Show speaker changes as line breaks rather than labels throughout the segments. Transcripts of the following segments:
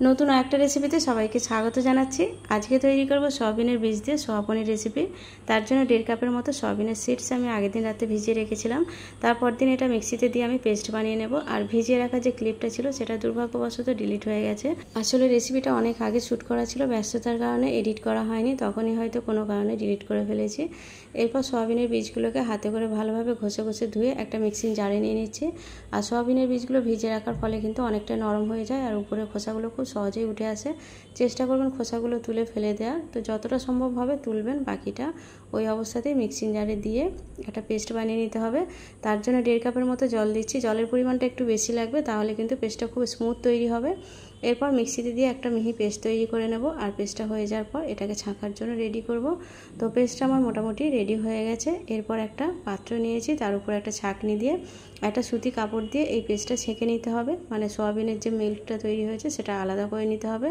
নতুন একটা রেসিপিতে সবাইকে স্বাগত জানাচ্ছি। আজকে তৈরি করব সয়াবিনের বীজ দিয়ে সোয়া পনির রেসিপি। তার জন্য 1.5 কাপের মতো সয়াবিনের সিডস আমি আগের দিন রাতে ভিজিয়ে রেখেছিলাম। তারপর দিন এটা মিক্সিতে দিয়ে আমি পেস্ট বানিয়ে নেব। আর ভিজিয়ে রাখা যে ক্লিপটা ছিল সেটা দুর্ভাগ্যবশত ডিলিট হয়ে গেছে। আসলে রেসিপিটা অনেক আগে শ্যুট করা ছিল, ব্যস্ততার কারণে এডিট করা হয়নি, তখনই হয়তো কোনো কারণে ডিলিট করে ফেলেছি। এরপর সয়াবিনের বীজগুলোকে হাতে করে ভালোভাবে ঘষে ঘষে ধুয়ে একটা মিক্সিং জারে নিয়ে নিচ্ছি। আর সয়াবিনের বীজগুলো ভিজে রাখার ফলে কিন্তু অনেকটা নরম হয়ে যায় আর উপরে খোসাগুলো খুব সহজেই উঠে আসে। চেষ্টা করবেন খোসাগুলো তুলে ফেলে দেওয়ার, তো যতটা সম্ভব হবে তুলবেন, বাকিটা ওই অবস্থাতেই মিক্সিং জারে দিয়ে একটা পেস্ট বানিয়ে নিতে হবে। তার জন্য 1.5 কাপের মতো জল দিচ্ছি। জলের পরিমাণটা একটু বেশি লাগবে, তাহলে কিন্তু পেস্টটা খুব স্মুথ তৈরি হবে। এরপর মিক্সিতে দিয়ে একটা মিহি পেস্ট তৈরি করে নেব। আর পেস্টটা হয়ে যাওয়ার পর এটাকে ছাঁকার জন্য রেডি করব। তো পেস্টটা আমার মোটামুটি রেডি হয়ে গেছে। এরপর একটা পাত্র নিয়েছি, তার উপর একটা ছাঁকনি দিয়ে একটা সুতি কাপড় দিয়ে এই পেস্টটা ছেঁকে নিতে হবে, মানে সয়াবিনের যে মিল্কটা তৈরি হয়েছে সেটা আলাদা করে নিতে হবে।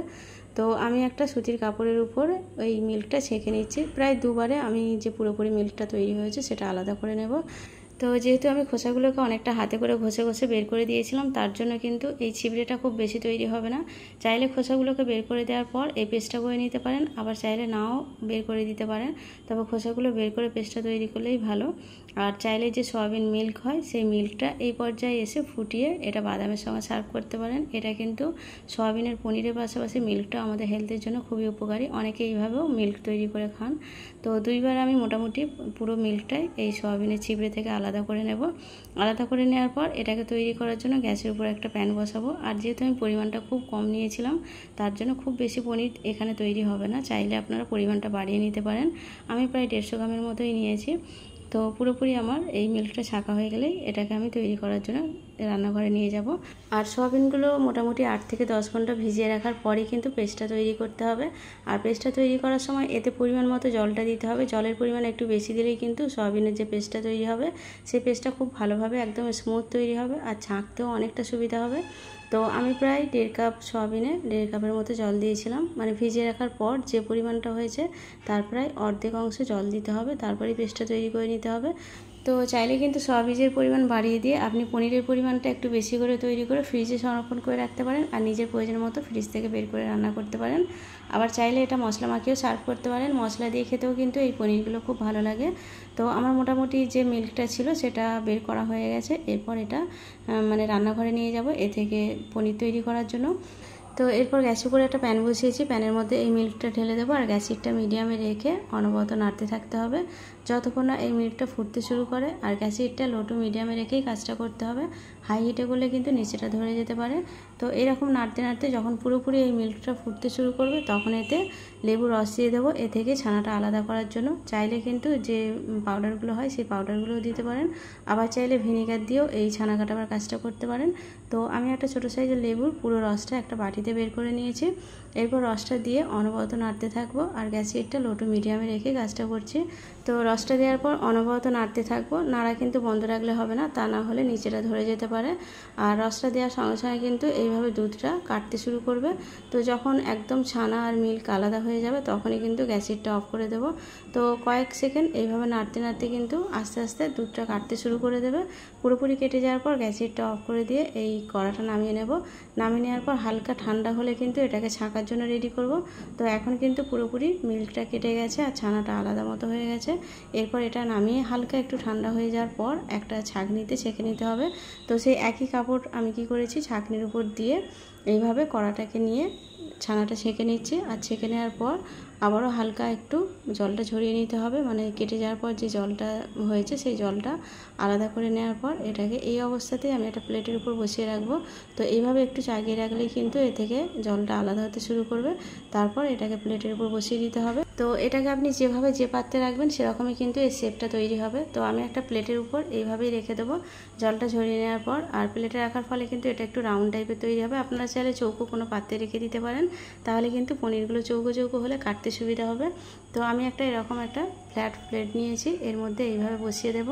তো আমি একটা সুতির কাপড়ের উপর ওই মিল্কটা ছেঁকে নিচ্ছি। প্রায় দুবারে আমি যে পুরোপুরি মিল্কটা তৈরি হয়েছে সেটা আলাদা করে নেব। তো যেহেতু আমি খোসাগুলোকে অনেকটা হাতে করে ঘষে ঘষে বের করে দিয়েছিলাম, তার জন্য কিন্তু এই ছিবড়েটা খুব বেশি তৈরি হবে না। চাইলে খোসাগুলোকে বের করে দেওয়ার পর এই পেস্টটা করে নিতে পারেন, আবার চাইলে নাও বের করে দিতে পারেন। তবে খোসাগুলো বের করে পেস্টটা তৈরি করলেই ভালো। আর চাইলে যে সয়াবিন মিল্ক হয় সেই মিল্কটা এই পর্যায়ে এসে ফুটিয়ে এটা বাদামের সঙ্গে সার্ভ করতে পারেন। এটা কিন্তু সয়াবিনের পনিরের পাশাপাশি মিল্কটা আমাদের হেলথের জন্য খুবই উপকারী। অনেকে এইভাবেও মিল্ক তৈরি করে খান। তো দুইবার আমি মোটামুটি পুরো মিল্কটাই এই সয়াবিনের ছিবড়ে থেকে আলাদা করে নেব। আলাদা করে নেওয়ার পর এটাকে তৈরি করার জন্য গ্যাসের উপর একটা প্যান বসাবো। আর যেহেতু আমি পরিমাণটা খুব কম নিয়েছিলাম, তার জন্য খুব বেশি পনির এখানে তৈরি হবে না। চাইলে আপনারা পরিমাণটা বাড়িয়ে নিতে পারেন। আমি প্রায় 150 গ্রামের মতোই নিয়েছি। তো পুরোপুরি আমার এই মিল্কটা ছাঁকা হয়ে গেলেই এটাকে আমি তৈরি করার জন্য রান্নাঘরে নিয়ে যাব। আর সয়াবিনগুলো মোটামুটি 8 থেকে 10 ঘন্টা ভিজিয়ে রাখার পরেই কিন্তু পেস্টটা তৈরি করতে হবে। আর পেস্টটা তৈরি করার সময় এতে পরিমাণ মতো জলটা দিতে হবে। জলের পরিমাণ একটু বেশি দিলেই কিন্তু সয়াবিনের যে পেস্টটা তৈরি হবে সেই পেস্টটা খুব ভালোভাবে একদম স্মুথ তৈরি হবে আর ছাঁকতেও অনেকটা সুবিধা হবে। তো আমি প্রায় 1.5 কাপ সয়াবিনে 1.5 কাপের মতো জল দিয়েছিলাম, মানে ভিজিয়ে রাখার পর যে পরিমাণটা হয়েছে তার প্রায় অর্ধেক অংশে জল দিতে হবে, তারপরেই পেস্টটা তৈরি করে নিতে হবে। তো চাইলে কিন্তু সয়া বীজের পরিমাণ বাড়িয়ে দিয়ে আপনি পনিরের পরিমাণটা একটু বেশি করে তৈরি করে ফ্রিজে সংরক্ষণ করে রাখতে পারেন আর নিজের প্রয়োজন মতো ফ্রিজ থেকে বের করে রান্না করতে পারেন। আবার চাইলে এটা মশলা মাখিয়েও সার্ভ করতে পারেন। মশলা দিয়ে খেতেও কিন্তু এই পনিরগুলো খুব ভালো লাগে। তো আমার মোটামুটি যে মিল্কটা ছিল সেটা বের করা হয়ে গেছে। এরপর এটা মানে রান্নাঘরে নিয়ে যাব এ থেকে পনির তৈরি করার জন্য। তো এরপর গ্যাসের উপরে একটা প্যান বসিয়েছি, প্যানের মধ্যে এই মিল্কটা ঢেলে দেবো আর গ্যাসেরটা মিডিয়ামে রেখে অনবরত নাড়তে থাকতে হবে যতক্ষণ না এই মিল্কটা ফুটতে শুরু করে। আর গ্যাসেরটা লো টু মিডিয়ামে রেখেই কাজটা করতে হবে, হাই হিটে করলে কিন্তু নিচেটা ধরে যেতে পারে। তো এরকম নাড়তে নাড়তে যখন পুরোপুরি এই মিল্কটা ফুটতে শুরু করবে তখন এতে লেবু রস দিয়ে দেবো এ থেকে ছানাটা আলাদা করার জন্য। চাইলে কিন্তু যে পাউডারগুলো হয় সেই পাউডারগুলোও দিতে পারেন, আবার চাইলে ভিনিগার দিয়েও এই ছানা কাটাবার কাজটা করতে পারেন। তো আমি একটা ছোটো সাইজের লেবুর পুরো রসটা একটা বাটিতে বের করে নিয়েছি। এরপর রসটা দিয়ে অনবরত নাড়তে থাকবো আর গ্যাসেরটা লো টু মিডিয়ামে রেখে কাজটা করছি। তো রসটা দেওয়ার পর অনবরত নাড়তে থাকবো, নাড়া কিন্তু বন্ধ রাখলে হবে না, তা না হলে নিচেটা ধরে যেতে পারে। আর রসটা দেওয়ার সঙ্গে সঙ্গে কিন্তু এইভাবে দুধটা কাটতে শুরু করবে। তো যখন একদম ছানা আর মিল্ক আলাদা হয়ে যাবে তখনই কিন্তু গ্যাসেরটা অফ করে দেবো। তো কয়েক সেকেন্ড এইভাবে নাড়তে নাড়তে কিন্তু আস্তে আস্তে দুধটা কাটতে শুরু করে দেবে। পুরোপুরি কেটে যাওয়ার পর গ্যাসেরটা অফ করে দিয়ে এই কড়াটা নামিয়ে নেব। নামিয়ে নেওয়ার পর হালকা ঠান্ডা হলে কিন্তু এটাকে ছাঁকার জন্য রেডি করব। তো এখন কিন্তু পুরোপুরি মিল্কটা কেটে গেছে আর ছানাটা আলাদা মতো হয়ে গেছে। এরপর এটা নামিয়ে হালকা একটু ঠান্ডা হয়ে যাওয়ার পর একটা ছাঁকনিতে ছেঁকে নিতে হবে। তো সেই একই কাপড় আমি কি করেছি ছাঁকনির উপর দিয়ে এইভাবে কড়াটাকে নিয়ে ছানাটা ছেঁকে নিচ্ছি। আর ছেঁকে নেওয়ার পর আবারও হালকা একটু জলটা ঝরিয়ে নিতে হবে, মানে কেটে যাওয়ার পর যে জলটা হয়েছে সেই জলটা আলাদা করে নেওয়ার পর এটাকে এই অবস্থাতেই আমি একটা প্লেটের উপর বসিয়ে রাখবো। তো এইভাবে একটু চাগিয়ে রাখলেই কিন্তু এ থেকে জলটা আলাদা হতে শুরু করবে। তারপর এটাকে প্লেটের উপর বসিয়ে দিতে হবে। তো এটাকে আপনি যেভাবে যে পাত্রে রাখবেন সেরকমই কিন্তু এই শেপটা তৈরি হবে। তো আমি একটা প্লেটের উপর এইভাবেই রেখে দেবো জলটা ঝরিয়ে নেওয়ার পর। আর প্লেটে রাখার ফলে কিন্তু এটা একটু রাউন্ড টাইপের তৈরি হবে। আপনারা চাইলে চৌকো কোনো পাত্রে রেখে দিতে পারেন, তাহলে কিন্তু পনিরগুলো চৌকো চৌকো হলে কাটতে সুবিধা হবে। তো আমি একটা এরকম একটা ফ্ল্যাট প্লেট নিয়েছি, এর মধ্যে এইভাবে বসিয়ে দেব।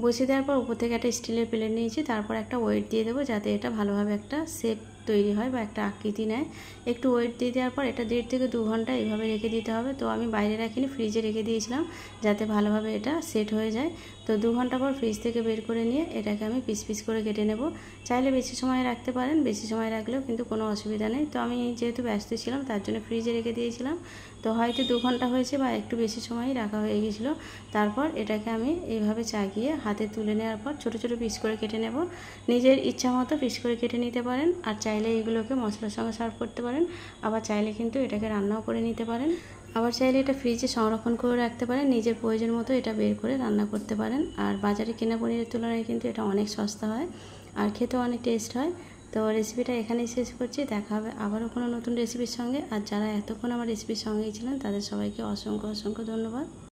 বসিয়ে দেওয়ার পর উপর থেকে একটা স্টিলের প্লেট নিয়েছি, তারপর একটা ওয়েট দিয়ে দেবো যাতে এটা ভালোভাবে একটা শেপ তৈরি হয় বা একটা আকৃতি নেয়। একটু ওয়েট দিয়ে দেওয়ার পর এটা 1.5 থেকে 2 ঘন্টা এইভাবে রেখে দিতে হবে। তো আমি বাইরে রাখিনি, ফ্রিজে রেখে দিয়েছিলাম যাতে ভালোভাবে এটা সেট হয়ে যায়। তো 2 ঘন্টা পর ফ্রিজ থেকে বের করে নিয়ে এটাকে আমি পিস পিস করে কেটে নেব। চাইলে বেশি সময় রাখতে পারেন, বেশি সময় রাখলেও কিন্তু কোনো অসুবিধা নেই। তো আমি যেহেতু ব্যস্ত ছিলাম তার জন্য ফ্রিজে রেখে দিয়েছিলাম। তো হয়তো 2 ঘন্টা হয়েছে বা একটু বেশি সময় রাখা হয়ে গিয়েছিলো। তারপর এটাকে আমি এইভাবে চাগিয়ে হাতে তুলে নেওয়ার পর ছোটো ছোটো পিস করে কেটে নেব। নিজের ইচ্ছা মতো পিস করে কেটে নিতে পারেন। আর চাইলে এগুলোকে মশলার সঙ্গে সার্ভ করতে পারেন, আবার চাইলে কিন্তু এটাকে রান্নাও করে নিতে পারেন, আবার চাইলে এটা ফ্রিজে সংরক্ষণ করে রাখতে পারেন। নিজের প্রয়োজন মতো এটা বের করে রান্না করতে পারেন। আর বাজারে কেনা পনিরের তুলনায় কিন্তু এটা অনেক সস্তা হয় আর খেতেও অনেক টেস্ট হয়। তো রেসিপিটা এখানেই শেষ করছি। দেখা হবে আবারও কোনো নতুন রেসিপির সঙ্গে। আর যারা এতক্ষণ আমার রেসিপির সঙ্গেই ছিলেন তাদের সবাইকে অসংখ্য অসংখ্য ধন্যবাদ।